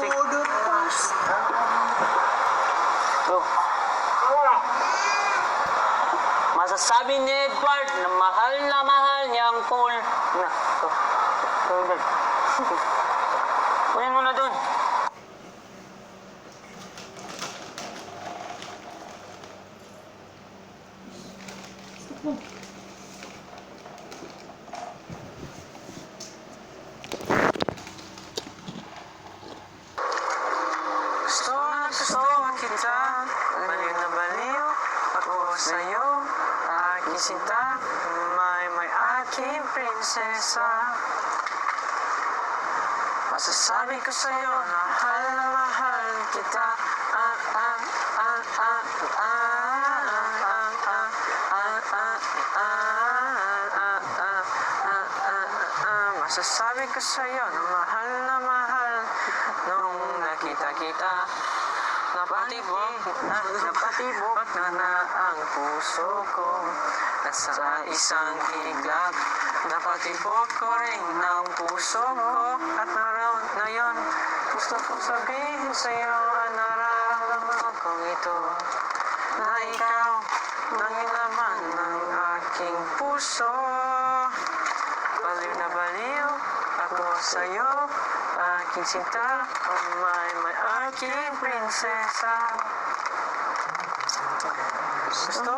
music. Go. Masasabi ni Edward na mahal niya ang pool. Na, to. To, Edward. Kunin mo na dun. Gusto kita, baliw na baliw ako sa'yo, aking sinta, may aking prinsesa. Masasabi ko sa'yo, mahal na mahal kita. Masasabi ko sa'yo na mahal nung nakita kita. Napatibok na ang puso ko at sa isang iglap. Napatibok ko rin ang puso ko at ngayon gusto kong sabihin sa'yo ang nararamdaman kong ito, na ikaw ang laman ng aking puso. Baliw na baliw ako sa'yo, aking sinta, may aking prinsesa. Gusto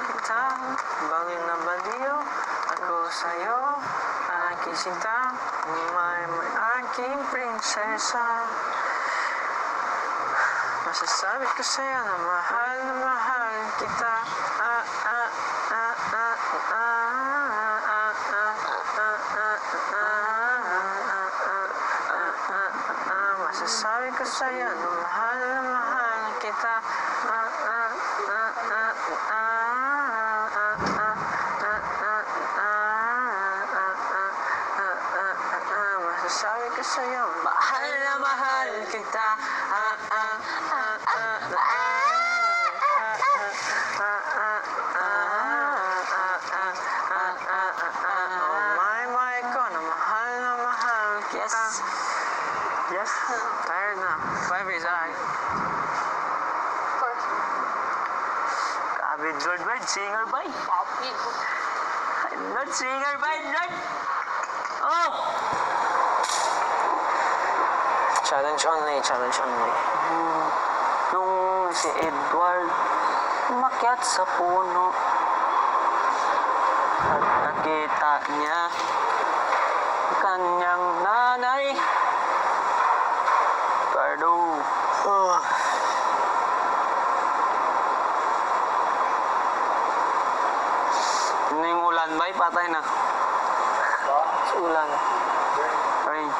kita, baliw na baliw ako sa'yo, aking sinta, may aking prinsesa. Masasabi ko sa'yo na mahal kita. Masasabi ko sa'yo na mahal kita. Masasabi ko sa'yo, mahal kita. My ko na mahal kita. Yes? Tired na. 5 is I. Grabe, Edward, singer ba? Edward, singer ba, Edward? Oh! Challenge only. Nung si Edward umakyat sa puno at nakita niya ang kanyang nanay. Cardo. Oh. Ano yung ulan ba? Patay na. Ulan. Rain.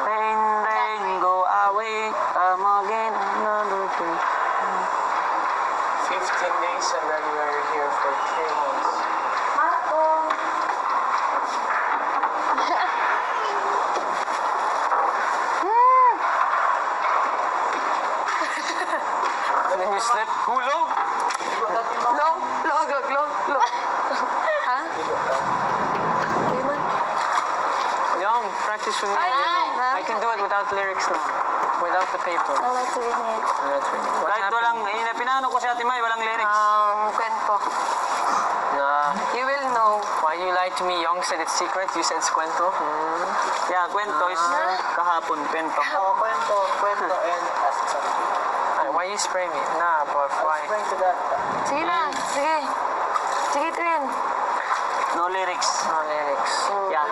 Rain, go away. Come again, another day. 15 days and then we are here for 3 months. Then you slept hulog. Long. Ha? Young, practice with me. I can do it without lyrics now. Without the paper. I like to read it. That's right. Kahit walang, pinano ko si Ate May, walang lyrics. Kwento. You will know. Why you lied to me? Young said it's secret. You said it's kwento. Yeah, kwento is kahapon. Kwento. Kwento and assan. Why you spray me? Nah, but why? Explain to that. Sige na. Sige. Sige, Trin. No lyrics. Oh, No lyrics. Yeah.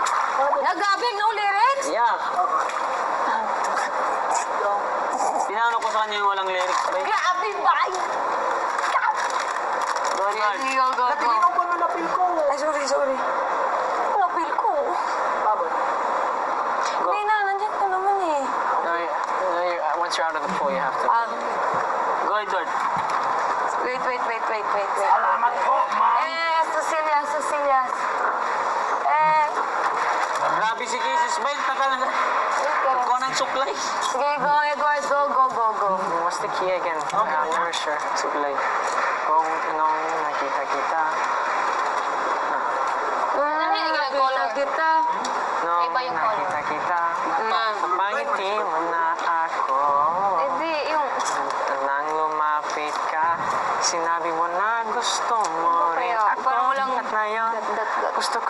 Nagabing no lyrics? Yeah. Pinano ko sa kanya yung walang lyrics. Right? Grabe ba? Go ahead. Go. Natingin ko na napil ko. Ay, sorry. Napil ko. Babon. Go. Hindi na, nandiyan ka naman eh. Once you're out of the pool, you have to. Go, Edward. Wait. Salamat po, ma'am. Cecilia. Grabe si Kisses. Bail, tagal na. Ikaw ng suklay. Sige, go, Edward. Go. What's the key again? I'm never sure. Suklay. Kung nung nakita kita. Nakita kita. Nung Iba yung color. nakita kita. Pangiti mo na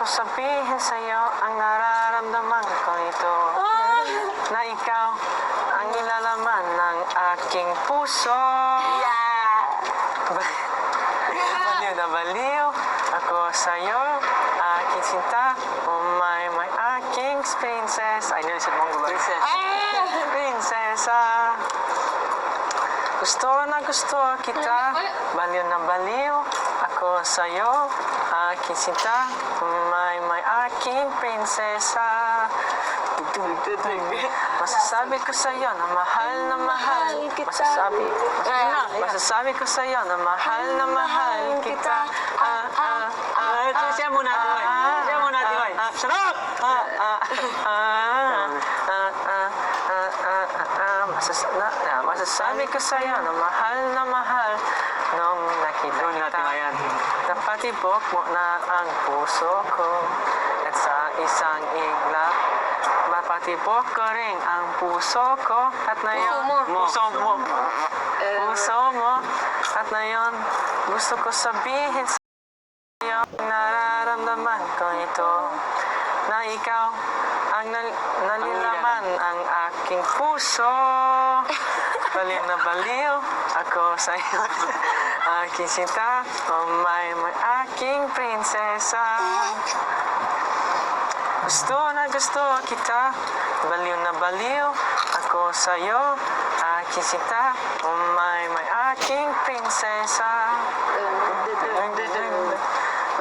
ko sabihin sa'yo ang nararamdaman ko ito. Na ikaw ang nilalaman ng aking puso. Baliw na baliw ako sa'yo, aking sinta. Oh my aking princess. I nearly said Mongol. Prinsesa. Gusto na gusto kita, baliw na baliw ako sa'yo, aking sinta. My aking prinsesa. Masasabi ko sa'yo na mahal kita. Masasabi ko sa'yo na mahal kita. Siya muna, Tikoy. Siya muna, Tikoy. Sarap! Masasabi ko sa'yo na mahal nung nakita Doon kita. natin ayan. Napatibok mo na ang puso ko at sa isang iglap mapatibok ko rin ang puso ko at ngayon Puso mo. puso mo at ngayon gusto ko sabihin sa iyo ang nararamdaman ko ito na ikaw ang nalilaman ang aking puso. Baliw na baliw ako sa iyo, aking sinta. Oh my aking prinsesa. Gusto na gusto kita, baliw na baliw ako sa iyo, aking sinta. Oh my aking prinsesa.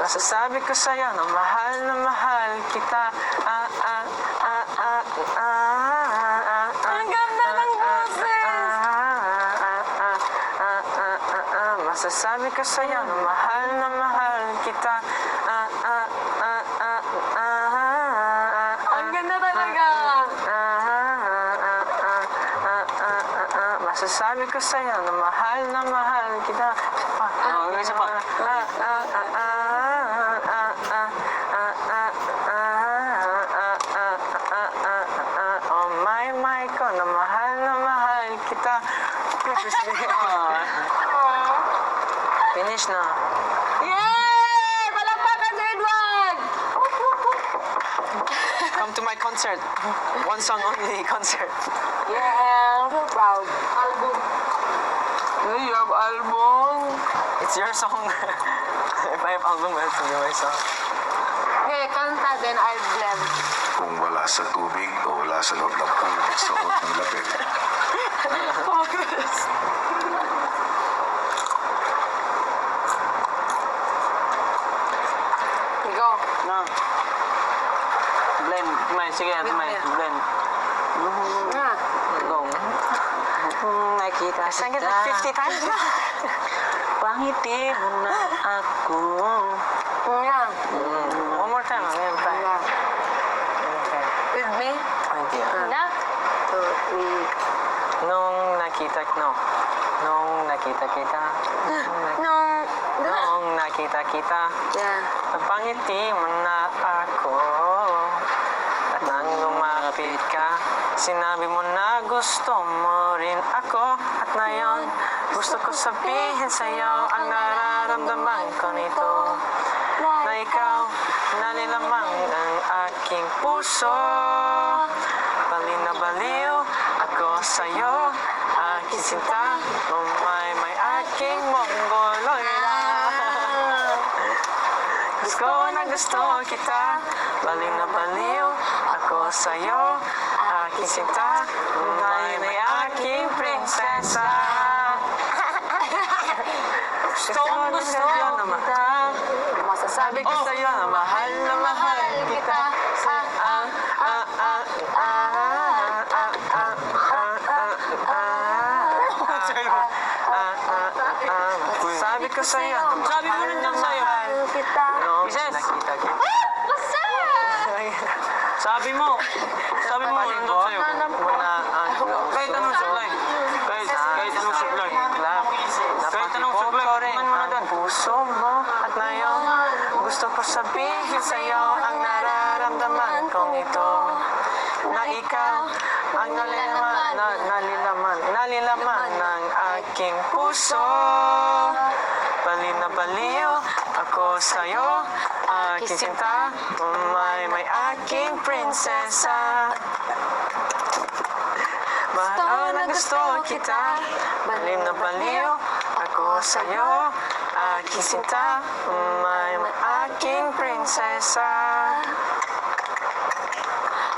Masasabi ko sa iyo na mahal kita. Ang ganda ng boses! Masasabi ko sa iyo na mahal kita. Ang ganda talaga! Masasabi ko sa iyo na mahal kita. Isa pa. Oh my ko na mahal kita. Finish na. Yay! Palakpakan sa Edward! Come to my concert. One song only concert. Yeah, I'm so proud. You have album. It's your song. If I have album, it's your song. Okay, kanta then I'll blend. Kung wala sa tubig o wala sa loob ng pool, suot ng lapit. Focus! Go. No. Blend. Tumay. Sige, tumay. Blend. Yeah. Go. Nakita Sang it kita. like 50 times na. Pangiti mo na ako. Yeah. One more time. Ano yun pa? Yeah. Okay. With me? Thank you. Na? 2, 3. Nung nakita kita. Nung... Nung nakita kita. Yeah. Napangiti mo na ako. At nang lumapit ka, sinabi mo na gusto mo rin ako. At ngayon, gusto ko sabihin sa'yo ang nararamdaman ko nito. Na ikaw, nalilamang ang aking puso. Baliw na baliw ako sa'yo, aking sinta. Oh may aking mongoloy. Gusto na gusto kita, baliw na baliw ako sa'yo, aking sinta. May aking prinsesa. Gusto na mahal. Masasabi ko sa'yo na mahal kita. Sabi ko sa'yo na Sabi mo rin lang sa'yo. Kita. Bises! Nakita kita. What's Sabi mo. Sabi mo nandun sa'yo. Kahit anong suglay. Kahit anong suglay. Kahit anong suglay. Man mo na doon. Puso mo at ngayon gusto ko sabihin sa'yo ang nararamdaman kong ito. Na ikaw ang nalilaman ng aking puso. Baliw na baliw ako sa'yo, aking sinta, may aking prinsesa. Mahal na gusto kita, baliw na baliw ako sa'yo. Aking sinta, may aking prinsesa.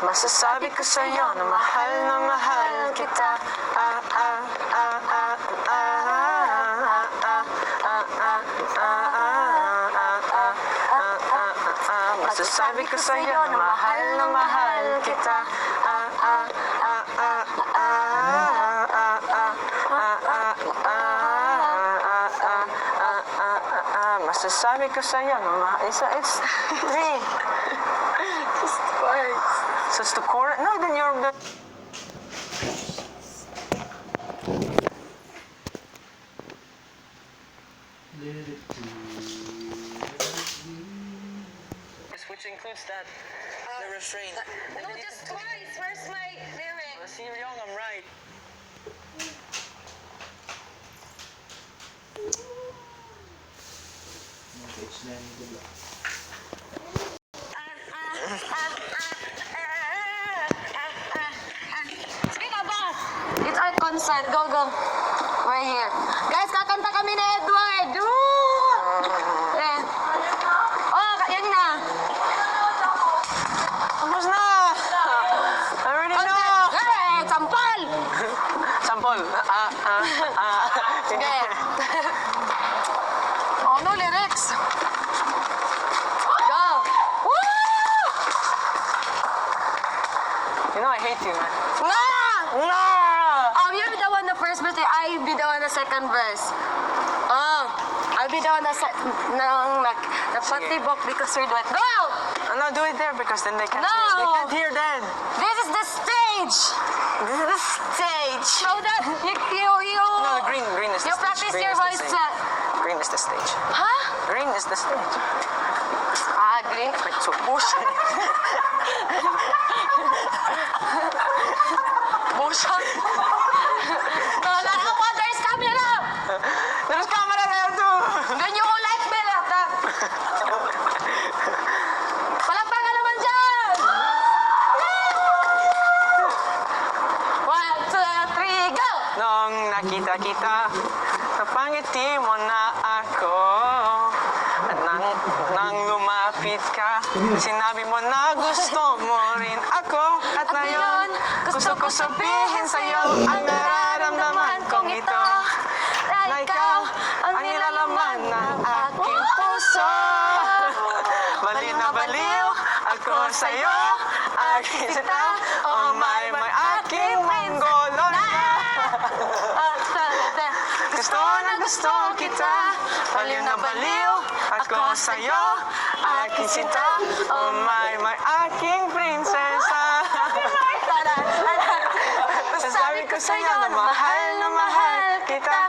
Masasabi ko sa'yo na mahal kita. Masasabi ko sa'yo na mahal kita. Masasabi ko sa'yo na it's three. Just twice. So it's the chorus? No, then you're the... Which includes that, the refrain. No, just twice. Where's my lyric? See, you're young, I'm right. Speak about. It's our concert. Go, go. We're here. Guys, kakanta kami ni Edward. Eh. Oh, yan na. Tapos na! I already Concert. know! Eh, sampal. Sample. Sige. Oh, no lyrics. Go. Woo! You know I hate you, man. No! No! You'll be the one the first verse, I'll be the one the second verse. I'll be the one the napatibok because we're doing. Go! No, do it there because then they can't No! hear. They can't hear then. This is the stage! This is the stage. So that you No, green is the you stage. practice Green your is the voice. stage. Green is the stage. Huh? Green is the stage. Green. Like, so bullshit. Bullshit. How about there's camera? There's camera there too. Then you will like me like that. Palakpakan naman dyan! 1, 2, 3, go! Nung nakita kita, napangiti mo na ako. At nang lumapit ka, sinabi mo na gusto mo rin ako. At ngayon, gusto ko sabihin sa'yo ang nararamdaman kong ito. Na ikaw ang nilalaman ng aking puso. Baliw na baliw ako sa'yo, aking sinta. Oh my, aking manggolo na. Gusto kita, baliw na baliw ako sa'yo, aking sinta. Oh my, aking prinsesa. Sasabi ko sa'yo na mahal kita.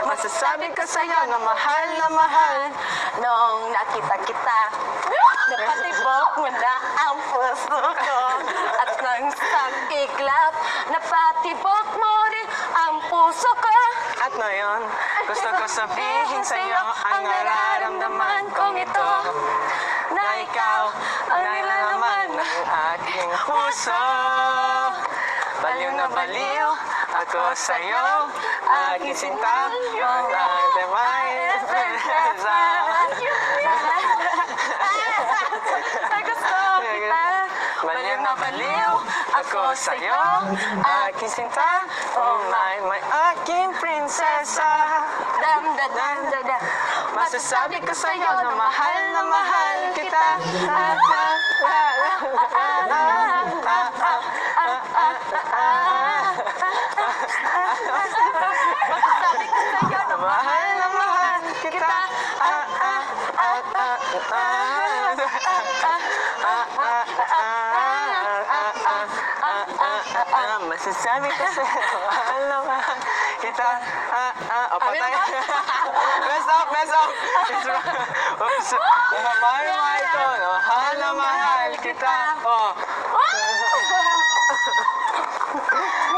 Masasabi ko sa'yo na mahal. Nung nakita kita, napatibok mo na ang puso ko. At nang sakiklap, napatibok mo rin ang puso ko. At ngayon, gusto ko sabihin sa'yo ang nararamdaman kong ito. Na ikaw ang nilalaman ng aking puso. Baliw na baliw ako sa'yo, aking sinta. Ang ating may prinsesa. Gusto kita. Baliw na baliw ako sa'yo, aking sinta. Oh my, aking prinsesa. Dam, da, dam, da, da. Masasabi ko sa'yo na mahal kita. Masasabi ko sa'yo na Mahal kita. Masasabi ko sa'yo na mahal kita. O, patay. Mess up. Oops. Mahal ito. Mahal na mahal kita. Oh.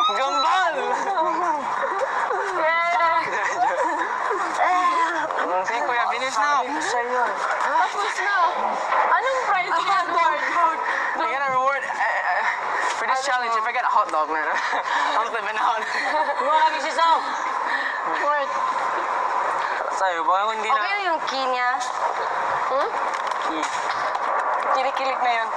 Gambal! Sige, kuya, finish na. Tapos na. Anong prize mo? I get a reward for this challenge. If I get a hot dog, man, I'm flipping out. Kumuha kami si Sam. Worth. Sa'yo, baka hindi Okay na yung key niya. Hmm? Kinikilig na yun.